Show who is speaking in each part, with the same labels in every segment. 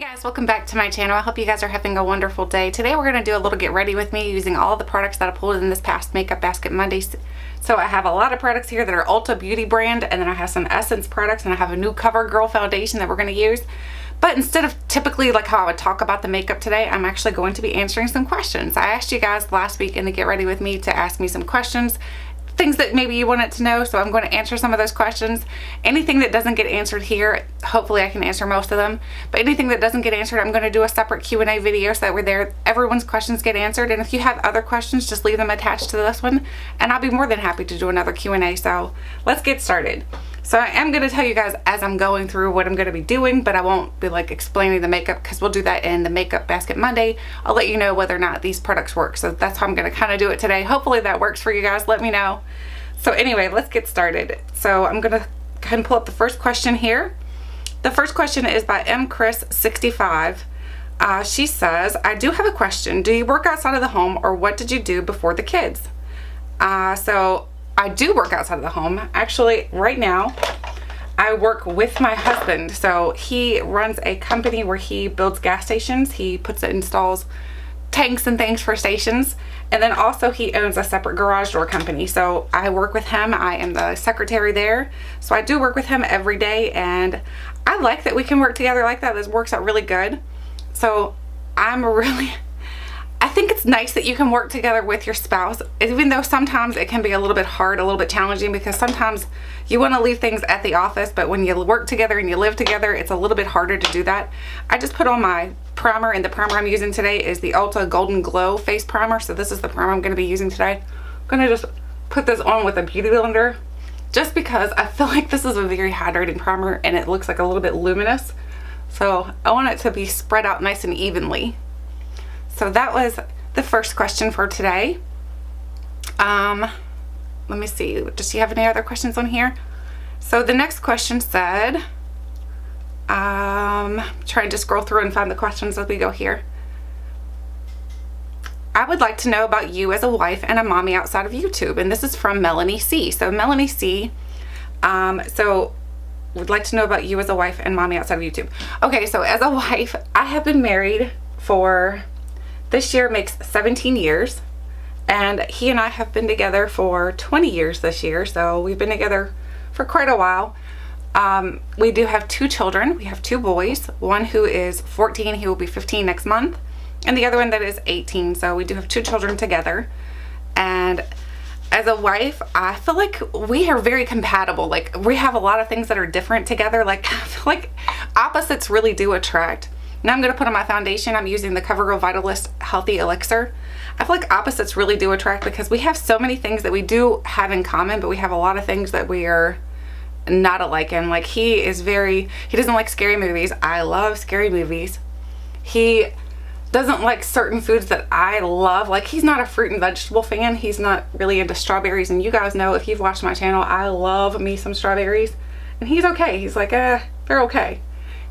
Speaker 1: Guys, welcome back to my channel. I hope you guys are having a wonderful day. Today we're going to do a little get ready with me using all the products that I pulled in this past Makeup Basket Mondays. So I have a lot of products here that are Ulta Beauty brand, and then I have some Essence products, and I have a new Covergirl foundation that we're going to use. But instead of typically like how I would talk about the makeup today, I'm actually going to be answering some questions. I asked you guys last week in the Get Ready With Me to ask me some questions, things that maybe you wanted to know, so I'm going to answer some of those questions. Anything that doesn't get answered here, hopefully I can answer most of them, but anything that doesn't get answered, I'm going to do a separate Q&A video so that we're there, everyone's questions get answered. And if you have other questions, just leave them attached to this one, and I'll be more than happy to do another Q&A. So let's get started. So I am going to tell you guys as I'm going through what I'm going to be doing, but I won't be like explaining the makeup because we'll do that in the Makeup Basket Monday. I'll let you know whether or not these products work. So that's how I'm going to kind of do it today. Hopefully that works for you guys. Let me know. So anyway, let's get started. So I'm going to go ahead and pull up the first question here. The first question is by mchris65. She says, I do have a question. Do you work outside of the home, or what did you do before the kids? So I do work outside of the home. Actually, right now, I work with my husband. So he runs a company where he builds gas stations. He installs tanks and things for stations. And then also he owns a separate garage door company. So I work with him. I am the secretary there. So I do work with him every day. And I like that we can work together like that. This works out really good. So I think it's nice that you can work together with your spouse, even though sometimes it can be a little bit hard, a little bit challenging, because sometimes you want to leave things at the office, but when you work together and you live together, it's a little bit harder to do that. I just put on my primer, and the primer I'm using today is the Ulta Golden Glow Face Primer. So this is the primer I'm going to be using today. I'm going to just put this on with a beauty blender just because I feel like this is a very hydrating primer and it looks like a little bit luminous. So I want it to be spread out nice and evenly. So that was the first question for today. Let me see. Does she have any other questions on here? So the next question said, trying to scroll through and find the questions as we go here. I would like to know about you as a wife and a mommy outside of YouTube. And this is from Melanie C. So Melanie C. Would like to know about you as a wife and mommy outside of YouTube. Okay, so as a wife, I have been married for... This year makes 17 years, and he and I have been together for 20 years this year, so we've been together for quite a while. We do have two children. We have two boys, one who is 14, he will be 15 next month, and the other one that is 18, so we do have two children together. And as a wife, I feel like we are very compatible. Like, we have a lot of things that are different together. Like, I feel like opposites really do attract. Now I'm going to put on my foundation. I'm using the Covergirl Vitalist Healthy Elixir. I feel like opposites really do attract because we have so many things that we do have in common, but we have a lot of things that we are not alike in. Like, he doesn't like scary movies. I love scary movies. He doesn't like certain foods that I love. Like, he's not a fruit and vegetable fan. He's not really into strawberries. And you guys know, if you've watched my channel, I love me some strawberries. And he's okay. He's like, they're okay.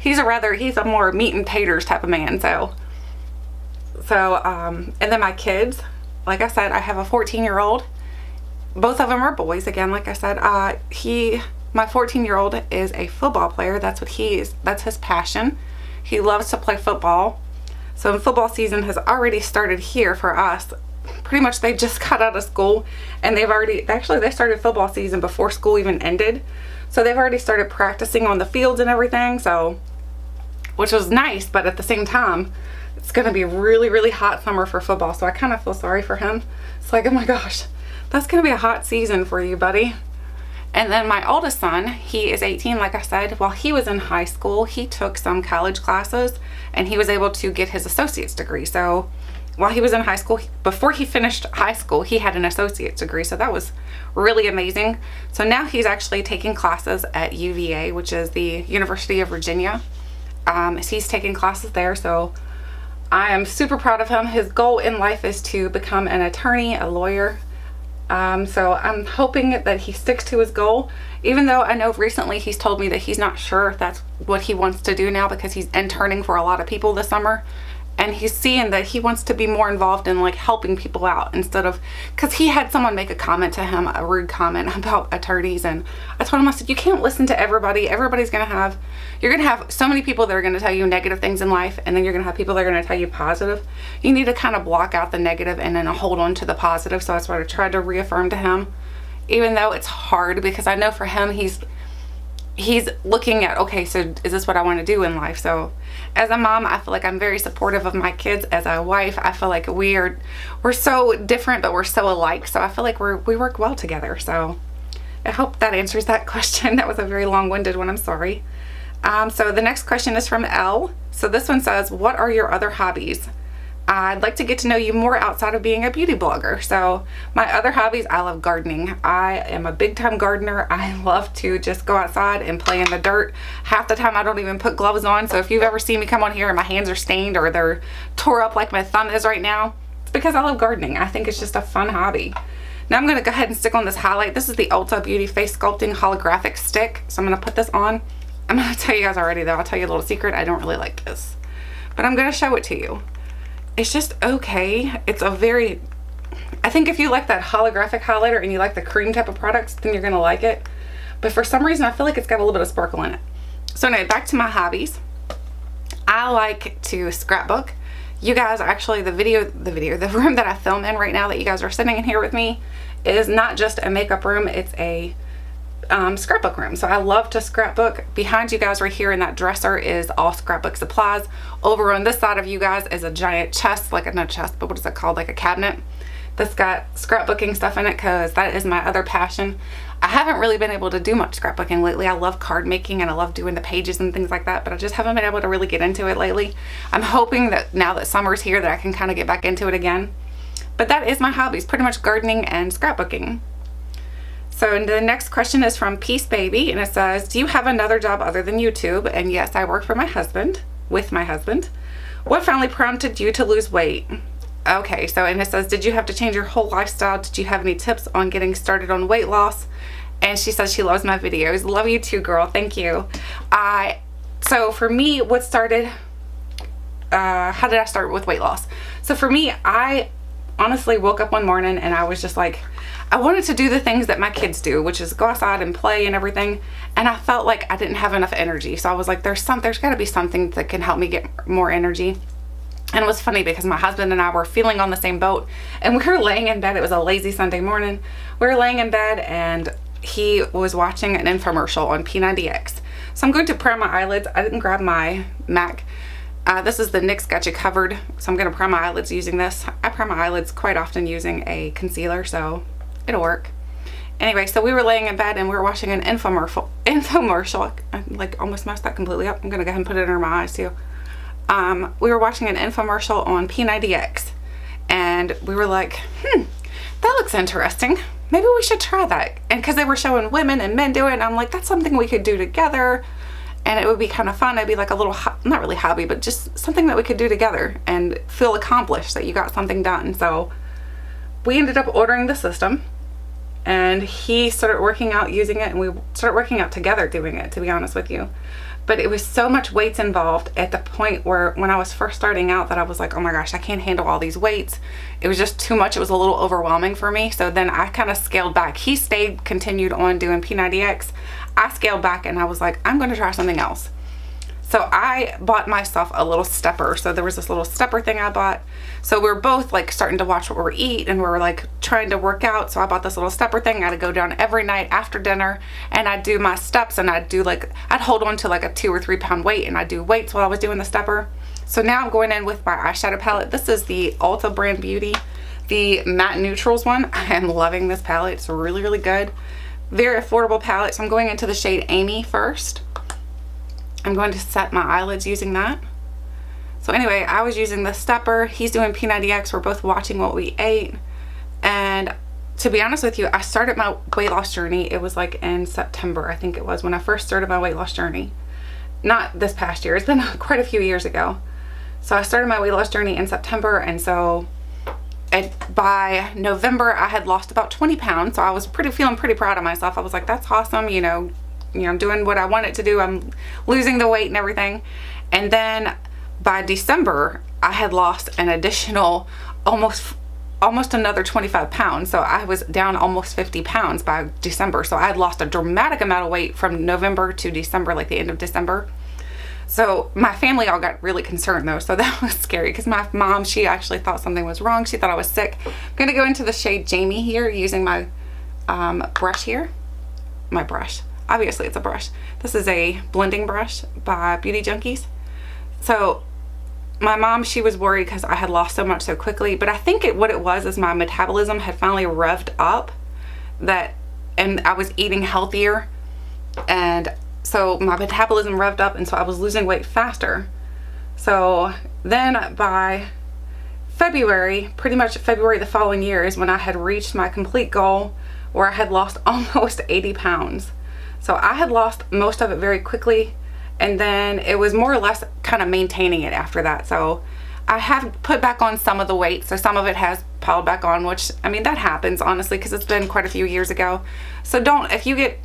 Speaker 1: He's a more meat and taters type of man. So, and then my kids, like I said, I have a 14-year-old. Both of them are boys. Again, like I said, my 14-year-old is a football player. That's what that's his passion. He loves to play football. So football season has already started here for us. Pretty much they just got out of school, and they started football season before school even ended. So they've already started practicing on the fields and everything, so, which was nice, but at the same time, it's going to be a really, really hot summer for football, so I kind of feel sorry for him. It's like, oh my gosh, that's going to be a hot season for you, buddy. And then my oldest son, he is 18, like I said. While he was in high school, he took some college classes, and he was able to get his associate's degree. So while he was in high school, before he finished high school, he had an associate's degree, so that was really amazing. So now he's actually taking classes at UVA, which is the University of Virginia. He's taking classes there, so I am super proud of him. His goal in life is to become an attorney, a lawyer. So I'm hoping that he sticks to his goal, even though I know recently he's told me that he's not sure if that's what he wants to do now, because he's interning for a lot of people this summer. and he's seeing that he wants to be more involved in like helping people out instead of, because he had someone make a comment to him, a rude comment about attorneys, and I told him, I said, you can't listen to everybody. Everybody's gonna have, you're gonna have so many people that are gonna tell you negative things in life, and then you're gonna have people that are gonna tell you positive. You need to kind of block out the negative and then hold on to the positive. So that's what I tried to reaffirm to him, even though it's hard, because I know for him, he's looking at, okay, so is this what I want to do in life? So as a mom, I feel like I'm very supportive of my kids. As a wife, I feel like we're so different, but we're so alike. So I feel like we work well together. So I hope that answers that question. That was a very long-winded one. I'm sorry. So the next question is from Elle. So this one says, what are your other hobbies? I'd like to get to know you more outside of being a beauty blogger. So my other hobbies, I love gardening. I am a big time gardener. I love to just go outside and play in the dirt. Half the time I don't even put gloves on. So if you've ever seen me come on here and my hands are stained or they're tore up like my thumb is right now, it's because I love gardening. I think it's just a fun hobby. Now I'm going to go ahead and stick on this highlight. This is the Ulta Beauty Face Sculpting Holographic Stick. So I'm going to put this on. I'm going to tell you guys already though. I'll tell you a little secret. I don't really like this, but I'm going to show it to you. It's just okay. It's a very, I think if you like that holographic highlighter and you like the cream type of products, then you're gonna like it. But for some reason, I feel like it's got a little bit of sparkle in it. So anyway, back to my hobbies. I like to scrapbook. You guys, actually the room that I film in right now that you guys are sitting in here with me is not just a makeup room, it's a scrapbook room. So I love to scrapbook. Behind you guys right here in that dresser is all scrapbook supplies. Over on this side of you guys is a giant chest, like not a chest, but what is it called, like a cabinet that's got scrapbooking stuff in it, because that is my other passion. I haven't really been able to do much scrapbooking lately. I love card making and I love doing the pages and things like that, but I just haven't been able to really get into it lately. I'm hoping that now that summer's here that I can kind of get back into it again. But that is my hobbies, pretty much gardening and scrapbooking. So the next question is from Peace Baby, and it says, do you have another job other than YouTube? And yes, I work for my husband, with my husband. What finally prompted you to lose weight? Okay, so, and it says, did you have to change your whole lifestyle? Did you have any tips on getting started on weight loss? And she says she loves my videos. Love you too, girl. Thank you. So for me, what started, how did I start with weight loss? So for me, I honestly woke up one morning and I was just like, I wanted to do the things that my kids do, which is go outside and play and everything. And I felt like I didn't have enough energy. So I was like, there's got to be something that can help me get more energy. And it was funny because my husband and I were feeling on the same boat, and we were laying in bed. It was a lazy Sunday morning. We were laying in bed and he was watching an infomercial on P90X. So I'm going to prime my eyelids. I didn't grab my MAC. This is the NYX Got You Covered. So I'm going to prime my eyelids using this. I prime my eyelids quite often using a concealer, so it'll work. Anyway, so we were laying in bed and we were watching an infomercial. I like almost messed that completely up. I'm going to go ahead and put it under my eyes too. We were watching an infomercial on P90X and we were like, that looks interesting. Maybe we should try that. And because they were showing women and men do it, and I'm like, that's something we could do together and it would be kind of fun. It'd be like a little, not really hobby, but just something that we could do together and feel accomplished that you got something done. So we ended up ordering the system and he started working out using it, and we started working out together doing it, to be honest with you. But it was so much weights involved at the point where when I was first starting out that I was like, oh my gosh, I can't handle all these weights. It was just too much. It was a little overwhelming for me. So then I kind of scaled back. He continued on doing P90X. I scaled back and I was like, I'm going to try something else. So I bought myself a little stepper. So there was this little stepper thing I bought. So we're both like starting to watch what we eat and we're like trying to work out. So I bought this little stepper thing. I had to go down every night after dinner and I'd do my steps, and I'd hold on to like a 2 or 3 pound weight, and I'd do weights while I was doing the stepper. So now I'm going in with my eyeshadow palette. This is the Ulta brand Beauty, the matte neutrals one. I am loving this palette. It's really, really good. Very affordable palette. So I'm going into the shade Amy first. I'm going to set my eyelids using that. So anyway, I was using the stepper. He's doing P90X. We're both watching what we ate. And to be honest with you, I started my weight loss journey. It was like in September, I think it was, when I first started my weight loss journey. Not this past year. It's been quite a few years ago. So I started my weight loss journey in September. And so by November, I had lost about 20 pounds. So I was feeling pretty proud of myself. I was like, that's awesome. You know, I'm doing what I wanted to do. I'm losing the weight and everything. And then by December, I had lost an additional almost another 25 pounds. So I was down almost 50 pounds by December. So I had lost a dramatic amount of weight from November to December, like the end of December. So my family all got really concerned though. So that was scary because my mom, she actually thought something was wrong. She thought I was sick. I'm going to go into the shade Jamie here using my brush here. My brush. Obviously it's a brush. This is a blending brush by Beauty Junkies. So my mom, she was worried because I had lost so much so quickly, but I think what it was is my metabolism had finally revved up, and I was eating healthier, and so my metabolism revved up, and so I was losing weight faster. So then by February, pretty much February the following year, is when I had reached my complete goal where I had lost almost 80 pounds. So I had lost most of it very quickly, and then it was more or less kind of maintaining it after that. So I have put back on some of the weight, so some of it has piled back on, which, I mean, that happens honestly because it's been quite a few years ago. So if you get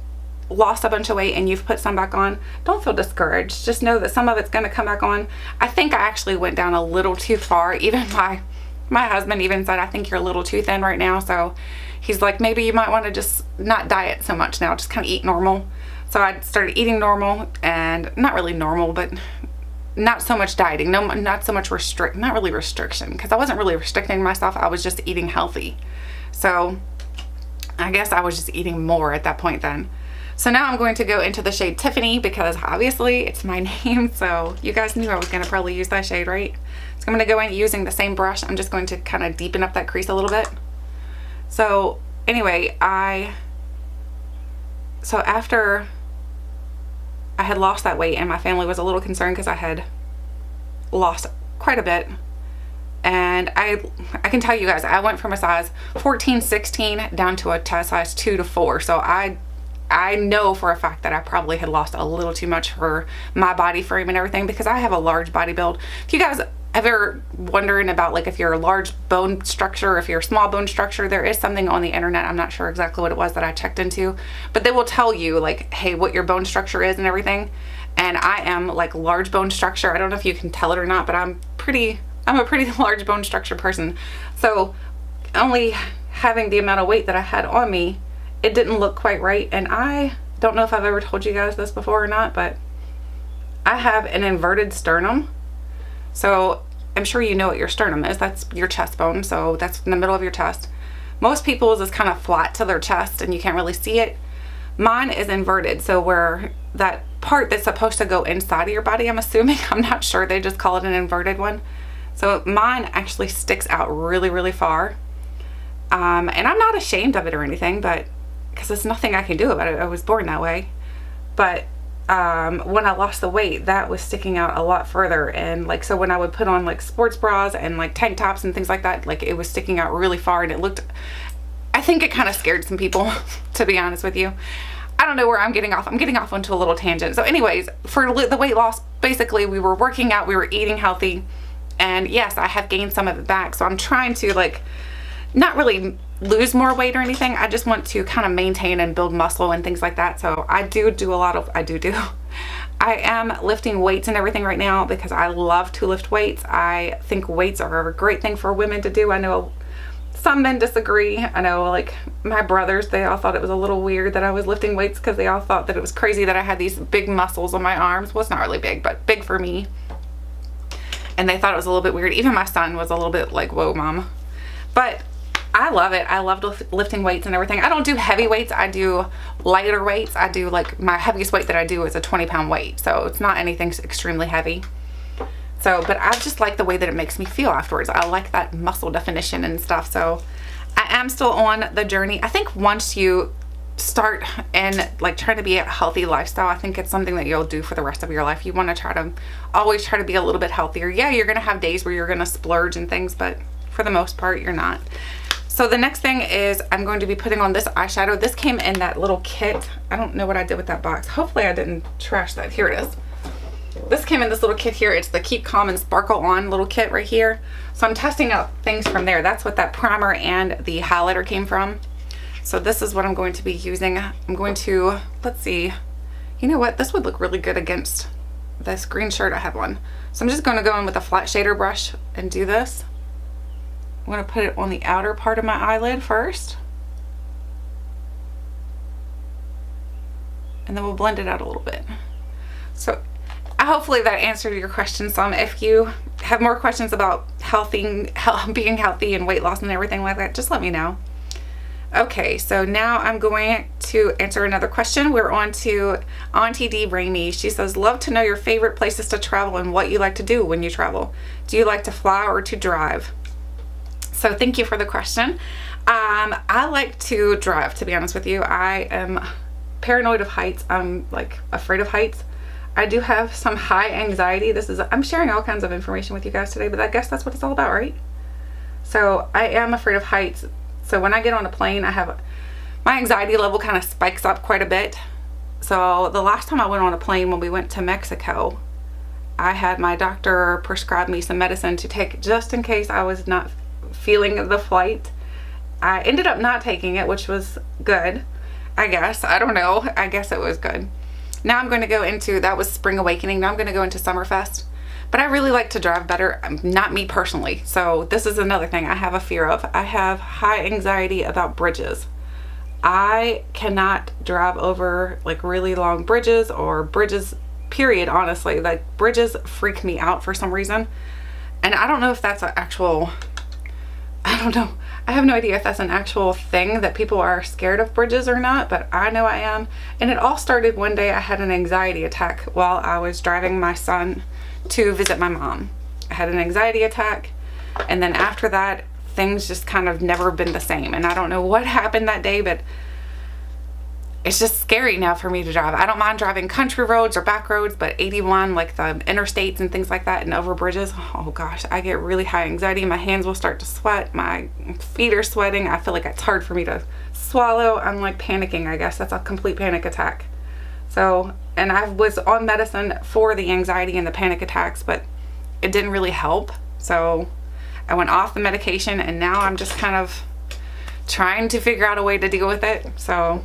Speaker 1: lost a bunch of weight and you've put some back on, don't feel discouraged. Just know that some of it's going to come back on. I think I actually went down a little too far. Even my husband even said, I think you're a little too thin right now. So he's like, maybe you might want to just not diet so much now, just kind of eat normal. So I started eating normal, and not really normal, but not so much dieting, not so much not really restriction, because I wasn't really restricting myself. I was just eating healthy. So I guess I was just eating more at that point then. So now I'm going to go into the shade Tiffany because obviously it's my name. So you guys knew I was going to probably use that shade, right? So I'm going to go in using the same brush. I'm just going to kind of deepen up that crease a little bit. So anyway, so after I had lost that weight, and my family was a little concerned because I had lost quite a bit. And I can tell you guys, I went from a size 14, 16 down to a size 2 to 4. So I know for a fact that I probably had lost a little too much for my body frame and everything, because I have a large body build. If you guys ever wondering about, like, if you're a large bone structure, if you're a small bone structure, there is something on the internet, I'm not sure exactly what it was that I checked into, but they will tell you, like, hey, what your bone structure is and everything. And I am like large bone structure. I don't know if you can tell it or not, but I'm a pretty large bone structure person. So only having the amount of weight that I had on me, it didn't look quite right. And I don't know if I've ever told you guys this before or not, but I have an inverted sternum. So I'm sure you know what your sternum is. That's your chest bone. So that's in the middle of your chest. Most people's is kind of flat to their chest and you can't really see it. Mine is inverted. So where that part that's supposed to go inside of your body, I'm assuming, I'm not sure, they just call it an inverted one. So mine actually sticks out really, really far. And I'm not ashamed of it or anything, but because there's nothing I can do about it. I was born that way. But when I lost the weight, that was sticking out a lot further. And like, so when I would put on like sports bras and like tank tops and things like that, like it was sticking out really far, and it looked, I think it kind of scared some people, to be honest with you. I don't know where I'm getting off. I'm getting off onto a little tangent. So anyways, for the weight loss, basically we were working out, we were eating healthy, and yes, I have gained some of it back. So I'm trying to like not really lose more weight or anything. I just want to kind of maintain and build muscle and things like that. So I am lifting weights and everything right now because I love to lift weights. I think weights are a great thing for women to do. I know some men disagree. I know, like my brothers, they all thought it was a little weird that I was lifting weights because they all thought that it was crazy that I had these big muscles on my arms. Well, it's not really big, but big for me. And they thought it was a little bit weird. Even my son was a little bit like, whoa, mom. But I love it. I love lifting weights and everything. I don't do heavy weights. I do lighter weights. I do like, my heaviest weight that I do is a 20-pound weight. So it's not anything extremely heavy. So, but I just like the way that it makes me feel afterwards. I like that muscle definition and stuff. So I am still on the journey. I think once you start and like trying to be a healthy lifestyle, I think it's something that you'll do for the rest of your life. You want to always try to be a little bit healthier. Yeah, you're going to have days where you're going to splurge and things, but for the most part, you're not. So the next thing is I'm going to be putting on this eyeshadow. This came in that little kit. I don't know what I did with that box. Hopefully I didn't trash that. Here it is. This came in this little kit here. It's the Keep Calm and Sparkle On little kit right here. So I'm testing out things from there. That's what that primer and the highlighter came from. So this is what I'm going to be using. I'm going to, let's see. You know what? This would look really good against this green shirt I have on. So I'm just going to go in with a flat shader brush and do this. I'm going to put it on the outer part of my eyelid first. And then we'll blend it out a little bit. So hopefully that answered your question some. If you have more questions about being healthy and weight loss and everything like that, just let me know. Okay, so now I'm going to answer another question. We're on to Auntie D. Rainey. She says, love to know your favorite places to travel and what you like to do when you travel. Do you like to fly or to drive? So thank you for the question. I like to drive, to be honest with you. I am paranoid of heights. I'm like afraid of heights. I do have some high anxiety. I'm sharing all kinds of information with you guys today, but I guess that's what it's all about, right? So I am afraid of heights. So when I get on a plane, my anxiety level kind of spikes up quite a bit. So the last time I went on a plane, when we went to Mexico, I had my doctor prescribe me some medicine to take just in case I was not feeling the flight. I ended up not taking it, which was good, I guess. I don't know. I guess it was good. Now I'm going to go into, that was Spring Awakening. Now I'm going to go into Summerfest. But I really like to drive better. Not me personally. So this is another thing I have a fear of. I have high anxiety about bridges. I cannot drive over like really long bridges or bridges, period, honestly. Like bridges freak me out for some reason. And I don't know if that's an actual, I don't know. I have no idea if that's an actual thing that people are scared of bridges or not, but I know I am. And it all started one day I had an anxiety attack while I was driving my son to visit my mom. I had an anxiety attack, and then after that, things just kind of never been the same. And I don't know what happened that day, but it's just scary now for me to drive. I don't mind driving country roads or back roads, but 81, like the interstates and things like that, and over bridges, oh gosh, I get really high anxiety. My hands will start to sweat. My feet are sweating. I feel like it's hard for me to swallow. I'm like panicking, I guess. That's a complete panic attack. So, and I was on medicine for the anxiety and the panic attacks, but it didn't really help. So I went off the medication, and now I'm just kind of trying to figure out a way to deal with it. So,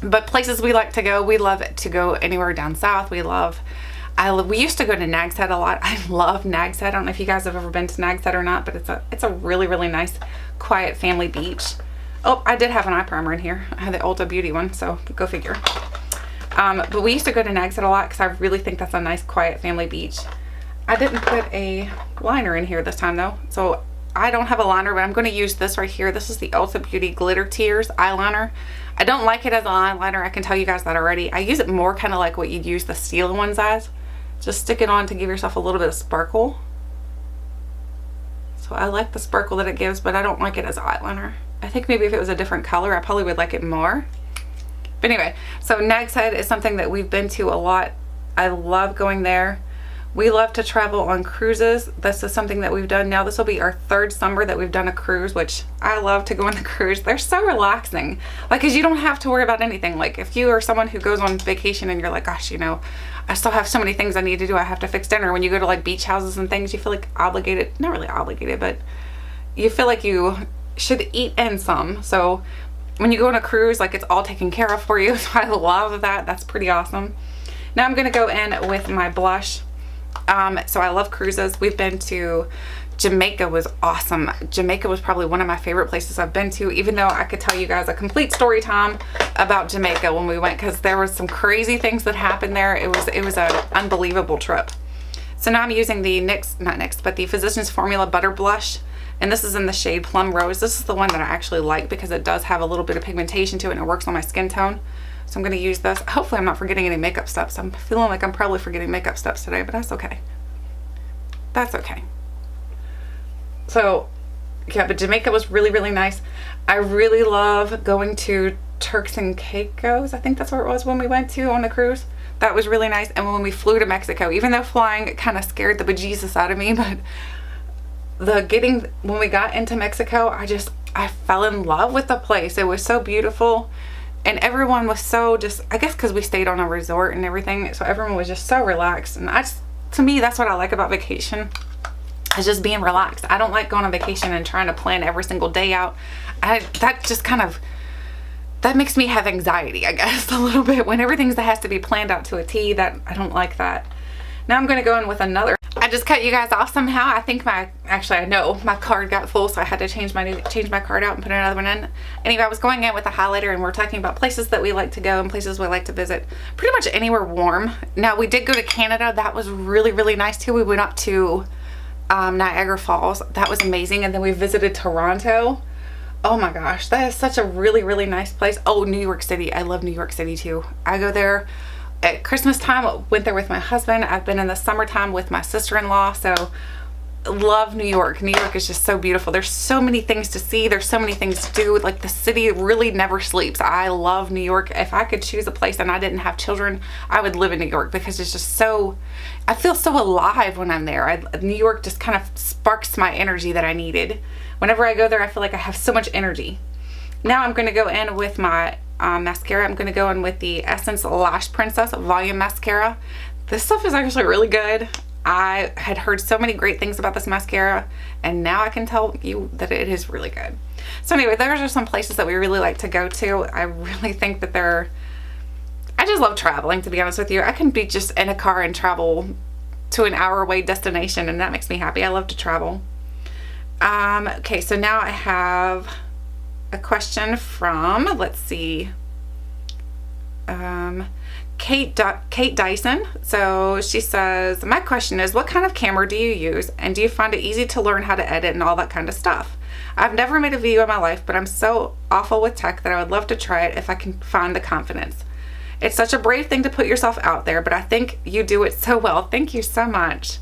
Speaker 1: but places we like to go, we love to go anywhere down south. We used to go to Nag's Head a lot. I love Nag's Head. I don't know if you guys have ever been to Nag's Head or not, but it's a really, really nice, quiet family beach. Oh, I did have an eye primer in here. I had the Ulta Beauty one, so go figure. But we used to go to Nag's Head a lot because I really think that's a nice, quiet family beach. I didn't put a liner in here this time though, so I don't have a liner, but I'm going to use this right here. This is the Ulta Beauty Glitter Tears eyeliner. I don't like it as an eyeliner. I can tell you guys that already. I use it more kind of like what you'd use the steel ones as. Just stick it on to give yourself a little bit of sparkle. So I like the sparkle that it gives, but I don't like it as eyeliner. I think maybe if it was a different color, I probably would like it more. But anyway, so Nag's Head is something that we've been to a lot. I love going there. We love to travel on cruises. This is something that we've done now. This will be our third summer that we've done a cruise, which I love to go on the cruise. They're so relaxing. Like, cause you don't have to worry about anything. Like if you are someone who goes on vacation and you're like, gosh, you know, I still have so many things I need to do. I have to fix dinner. When you go to like beach houses and things, you feel like obligated, not really obligated, but you feel like you should eat in some. So when you go on a cruise, like it's all taken care of for you. So I love that. That's pretty awesome. Now I'm going to go in with my blush. So I love cruises. We've been to Jamaica. Was awesome. Jamaica was probably one of my favorite places I've been to, even though I could tell you guys a complete story time about Jamaica when we went, because there was some crazy things that happened there. It was an unbelievable trip. So now I'm using the the Physicians Formula Butter Blush, and this is in the shade Plum Rose. This is the one that I actually like because it does have a little bit of pigmentation to it and it works on my skin tone. So I'm going to use this. Hopefully I'm not forgetting any makeup steps. I'm feeling like I'm probably forgetting makeup steps today, but that's okay. That's okay. So yeah, but Jamaica was really, really nice. I really love going to Turks and Caicos. I think that's where it was when we went to on the cruise. That was really nice. And when we flew to Mexico, even though flying kind of scared the bejesus out of me, but when we got into Mexico, I fell in love with the place. It was so beautiful. And everyone was so I guess because we stayed on a resort and everything, so everyone was just so relaxed. And to me, that's what I like about vacation, is just being relaxed. I don't like going on vacation and trying to plan every single day out. That makes me have anxiety, I guess, a little bit. When everything has to be planned out to a T, that I don't like that. Now I'm going to go in with another. I just cut you guys off somehow. I think actually I know my card got full, so I had to change my card out and put another one in. Anyway, I was going in with a highlighter and we're talking about places that we like to go and places we like to visit. Pretty much anywhere warm. Now, we did go to Canada. That was really, really nice too. We went up to Niagara Falls. That was amazing. And then we visited Toronto. Oh my gosh, that is such a really, really nice place. Oh, New York City. I love New York City too. I go there at Christmas time, went there with my husband. I've been in the summertime with my sister-in-law, so love New York. New York is just so beautiful. There's so many things to see. There's so many things to do. Like, the city really never sleeps. I love New York. If I could choose a place and I didn't have children, I would live in New York because it's just so, I feel so alive when I'm there. New York just kind of sparks my energy that I needed. Whenever I go there, I feel like I have so much energy. Now I'm going to go in with my mascara. I'm going to go in with the Essence Lash Princess Volume Mascara. This stuff is actually really good. I had heard so many great things about this mascara, and now I can tell you that it is really good. So anyway, those are some places that we really like to go to. I really think that I just love traveling, to be honest with you. I can be just in a car and travel to an hour away destination, and that makes me happy. I love to travel. Okay, so now I have a question from, let's see, Kate Dyson. So she says, my question is, what kind of camera do you use, and do you find it easy to learn how to edit and all that kind of stuff? I've never made a video in my life, but I'm so awful with tech that I would love to try it if I can find the confidence. It's such a brave thing to put yourself out there, but I think you do it so well. Thank you so much.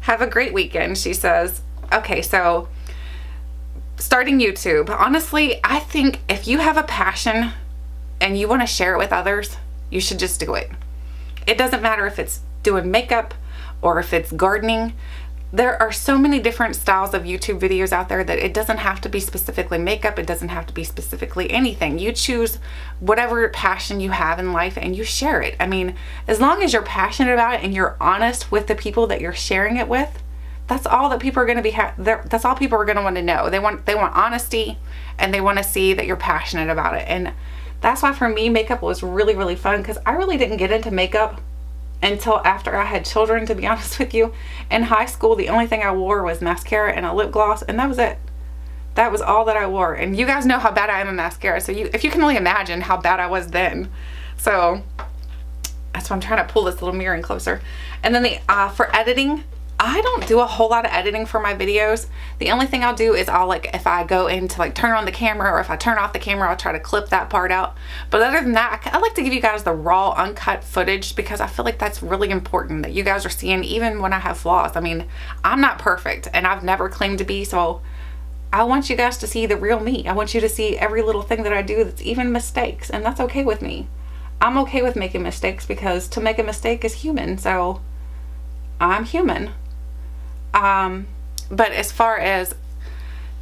Speaker 1: Have a great weekend, she says. Okay, so starting YouTube. Honestly, I think if you have a passion and you want to share it with others, you should just do it. It doesn't matter if it's doing makeup or if it's gardening. There are so many different styles of YouTube videos out there that it doesn't have to be specifically makeup. It doesn't have to be specifically anything. You choose whatever passion you have in life and you share it. I mean, as long as you're passionate about it and you're honest with the people that you're sharing it with, that's all that people are going to be, that's all people are going to want to know. They want honesty, and they want to see that you're passionate about it. And that's why for me, makeup was really, really fun, because I really didn't get into makeup until after I had children, to be honest with you. In high school, the only thing I wore was mascara and a lip gloss, and that was it. That was all that I wore. And you guys know how bad I am in mascara, so if you can only imagine how bad I was then. So that's why I'm trying to pull this little mirror in closer. And then for editing, I don't do a whole lot of editing for my videos. The only thing I'll do is if I go in to turn on the camera, or if I turn off the camera, I'll try to clip that part out. But other than that, I like to give you guys the raw, uncut footage, because I feel like that's really important that you guys are seeing even when I have flaws. I mean, I'm not perfect, and I've never claimed to be, so I want you guys to see the real me. I want you to see every little thing that I do that's even mistakes, and that's okay with me. I'm okay with making mistakes, because to make a mistake is human, so I'm human. But as far as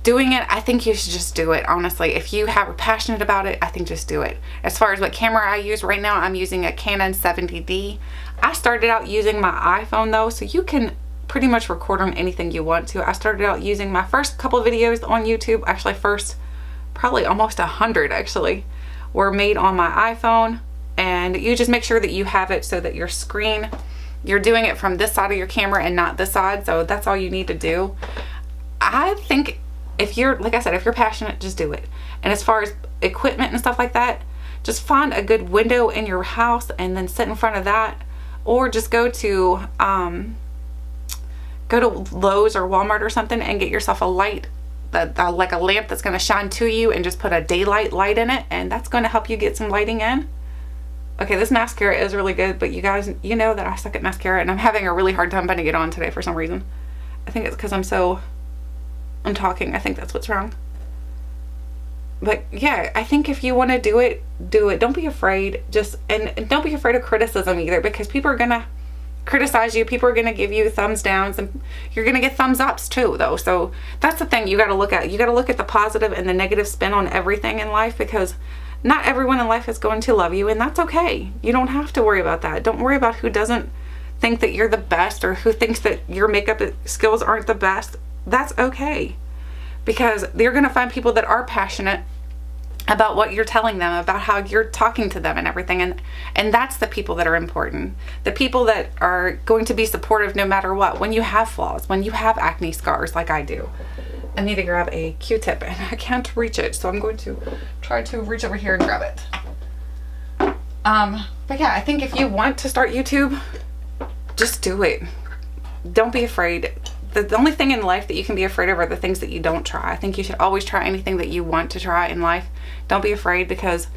Speaker 1: doing it, I think you should just do it. Honestly, if you are passionate about it, I think just do it. As far as what camera I use right now, I'm using a Canon 70D. I started out using my iPhone though, so you can pretty much record on anything you want to. I started out using my first couple of videos on YouTube, actually probably almost 100 actually, were made on my iPhone. And you just make sure that you have it so that your screen, you're doing it from this side of your camera and not this side. So that's all you need to do. I think if you're, like I said, if you're passionate, just do it. And as far as equipment and stuff like that, just find a good window in your house and then sit in front of that, or just go to Lowe's or Walmart or something and get yourself a light, like a lamp that's going to shine to you, and just put a daylight light in it, and that's going to help you get some lighting in. Okay, this mascara is really good, but you guys, you know that I suck at mascara, and I'm having a really hard time putting it on today for some reason. I think it's because I'm talking. I think that's what's wrong. But yeah, I think if you want to do it, do it. Don't be afraid. And don't be afraid of criticism either, because people are gonna criticize you. People are gonna give you thumbs downs, and you're gonna get thumbs ups too, though. So that's the thing you got to look at. You got to look at the positive and the negative spin on everything in life, because not everyone in life is going to love you, and that's okay. You don't have to worry about that. Don't worry about who doesn't think that you're the best, or who thinks that your makeup skills aren't the best. That's okay, because you're going to find people that are passionate about what you're telling them, about how you're talking to them and everything. And that's the people that are important. The people that are going to be supportive no matter what. When you have flaws, when you have acne scars like I do. I need to grab a Q-tip and I can't reach it, so I'm going to try to reach over here and grab it. But yeah, I think if you want to start YouTube, just do it. Don't be afraid. The only thing in life that you can be afraid of are the things that you don't try. I think you should always try anything that you want to try in life. Don't be afraid, because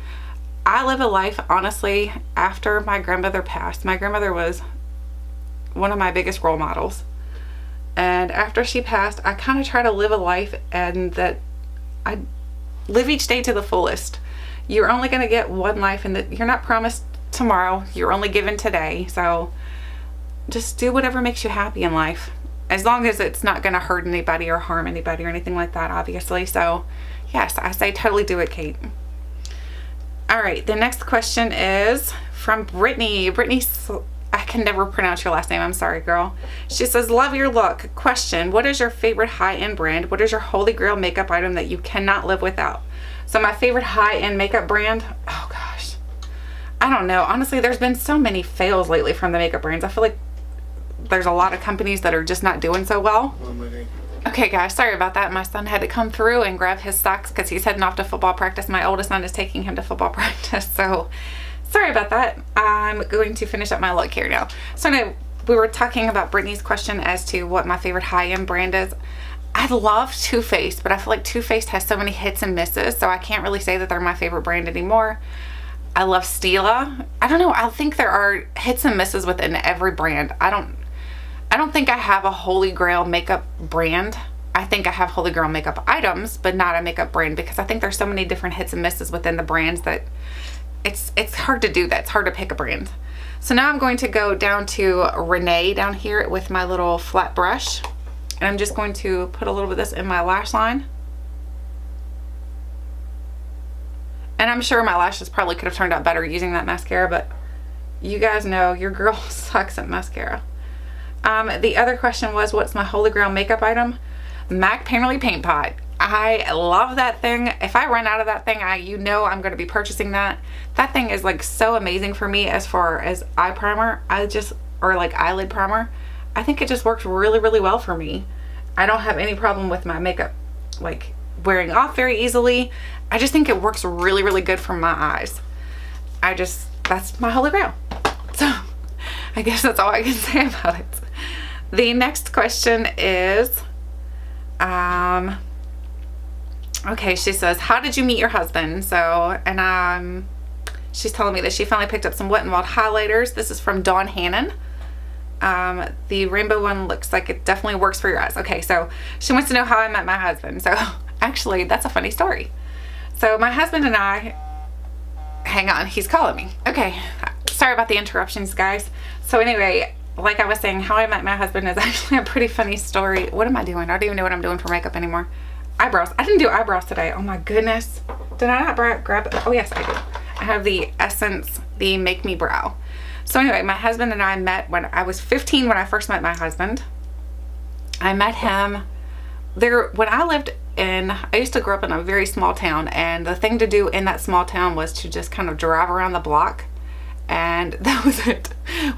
Speaker 1: I live a life, honestly, after my grandmother passed. My grandmother was one of my biggest role models. And after she passed, I kind of try to live a life and that I live each day to the fullest. You're only going to get one life, and that you're not promised tomorrow. You're only given today. So just do whatever makes you happy in life. As long as it's not going to hurt anybody or harm anybody or anything like that, obviously. So yes, I say totally do it, Kate. All right, the next question is from Brittany. Brittany, I can never pronounce your last name. I'm sorry, girl. She says, love your look. Question, what is your favorite high-end brand? What is your holy grail makeup item that you cannot live without? So my favorite high-end makeup brand, oh gosh, I don't know. Honestly, there's been so many fails lately from the makeup brands. I feel like there's a lot of companies that are just not doing so well. Okay guys, sorry about that. My son had to come through and grab his socks because he's heading off to football practice. My oldest son is taking him to football practice, so sorry about that. I'm going to finish up my look here now. So now we were talking about Brittany's question as to what my favorite high-end brand is. I love Too Faced, but I feel like Too Faced has so many hits and misses, so I can't really say that they're my favorite brand anymore. I love Stila. I don't know, I think there are hits and misses within every brand. I don't think I have a holy grail makeup brand. I think I have holy grail makeup items, but not a makeup brand, because I think there's so many different hits and misses within the brands that it's hard to do that. It's hard to pick a brand. So now I'm going to go down to Renee down here with my little flat brush, and I'm just going to put a little bit of this in my lash line. And I'm sure my lashes probably could have turned out better using that mascara, but you guys know your girl sucks at mascara. The other question was, what's my holy grail makeup item? MAC Painterly Paint Pot. I love that thing. If I run out of that thing, you know I'm going to be purchasing that. That thing is like so amazing for me as far as eye primer. Or like eyelid primer. I think it just works really, really well for me. I don't have any problem with my makeup like wearing off very easily. I just think it works really, really good for my eyes. That's my holy grail. So I guess that's all I can say about it. The next question is, okay, she says, how did you meet your husband? So, and she's telling me that she finally picked up some Wet n Wild highlighters. This is from Dawn Hannon. The rainbow one looks like it definitely works for your eyes. Okay, so she wants to know how I met my husband. So actually, that's a funny story. So my husband and I, hang on, he's calling me. Okay, sorry about the interruptions, guys. So anyway, like I was saying, how I met my husband is actually a pretty funny story. What am I doing? I don't even know what I'm doing for makeup anymore. Eyebrows. I didn't do eyebrows today. Oh my goodness. Did I not grab it? Oh yes, I did. I have the Essence, the Make Me Brow. So anyway, my husband and I met when I was 15 when I first met my husband. I met him there when I used to grow up in a very small town, and the thing to do in that small town was to just kind of drive around the block, and that was it.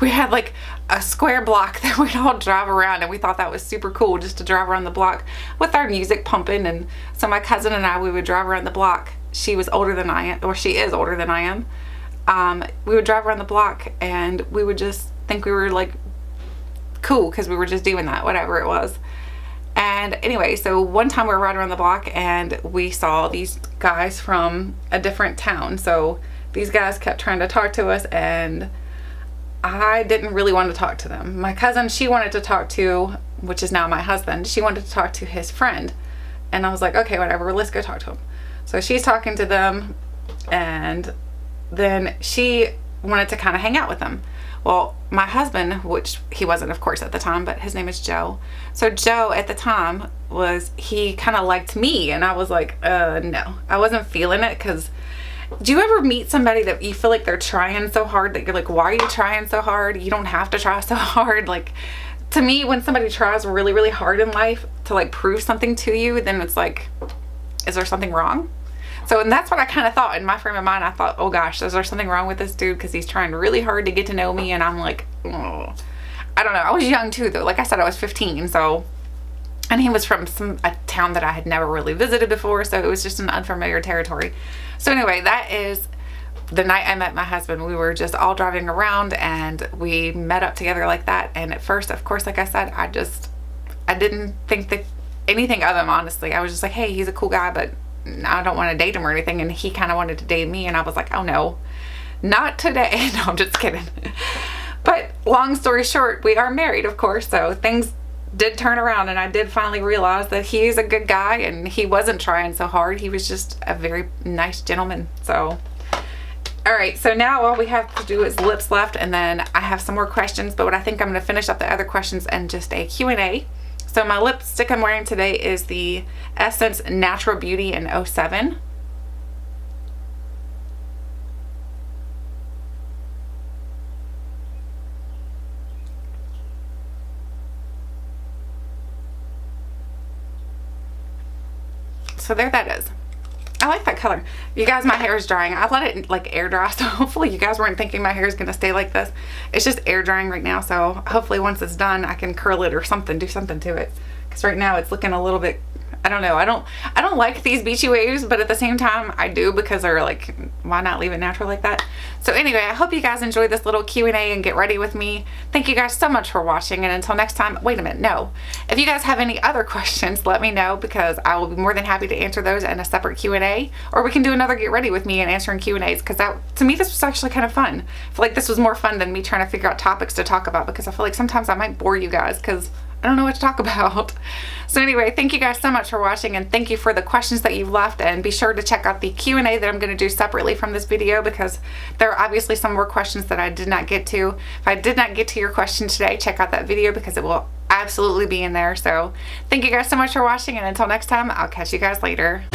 Speaker 1: We had like a square block that we'd all drive around, and we thought that was super cool just to drive around the block with our music pumping. And so my cousin and I, we would drive around the block. She was older than I am, or she is older than I am. We would drive around the block and we would just think we were like cool because we were just doing that, whatever it was. And anyway, so one time we were riding around the block and we saw these guys from a different town. So these guys kept trying to talk to us, and I didn't really want to talk to them. My cousin, she wanted to talk to, which is now my husband, she wanted to talk to his friend. And I was like, okay, whatever, let's go talk to him. So she's talking to them, and then she wanted to kind of hang out with them. Well, my husband, which he wasn't of course at the time, but his name is Joe. So Joe at the time he kind of liked me, and I was like, no, I wasn't feeling it. Because do you ever meet somebody that you feel like they're trying so hard that you're like, why are you trying so hard? You don't have to try so hard. Like, to me, when somebody tries really, really hard in life to like prove something to you, then it's like, is there something wrong? So, and that's what I kind of thought in my frame of mind. I thought, oh gosh, is there something wrong with this dude? Because he's trying really hard to get to know me. And I'm like, oh. I don't know. I was young too, though. Like I said, I was 15. So, and he was from a town that I had never really visited before. So it was just an unfamiliar territory. So anyway, that is the night I met my husband. We were just all driving around and we met up together like that. And at first, of course, like I said, I didn't think that anything of him, honestly. I was just like, hey, he's a cool guy, but I don't want to date him or anything. And he kind of wanted to date me. And I was like, oh no, not today. No, I'm just kidding. But long story short, we are married, of course. So things did turn around and I did finally realize that he's a good guy and he wasn't trying so hard. He was just a very nice gentleman. So, all right. So now all we have to do is lips left, and then I have some more questions, but what I think I'm going to finish up the other questions and just a Q&A. So my lipstick I'm wearing today is the Essence Natural Beauty in 07. So there that is. I like that color. You guys, my hair is drying. I let it like air dry, so hopefully you guys weren't thinking my hair is going to stay like this. It's just air drying right now, so hopefully once it's done I can curl it or something, do something to it. Because right now it's looking a little bit, I don't know. I don't like these beachy waves, but at the same time I do, because they're like, why not leave it natural like that? So anyway, I hope you guys enjoyed this little Q&A and get ready with me. Thank you guys so much for watching, and until next time, wait a minute, no. If you guys have any other questions, let me know, because I will be more than happy to answer those in a separate Q&A, or we can do another get ready with me and answering Q&As, because that, to me, this was actually kind of fun. I feel like this was more fun than me trying to figure out topics to talk about, because I feel like sometimes I might bore you guys because I don't know what to talk about. So anyway, thank you guys so much for watching, and thank you for the questions that you've left, and be sure to check out the Q&A that I'm going to do separately from this video, because there are obviously some more questions that I did not get to. If I did not get to your question today, check out that video because it will absolutely be in there. So thank you guys so much for watching, and until next time, I'll catch you guys later.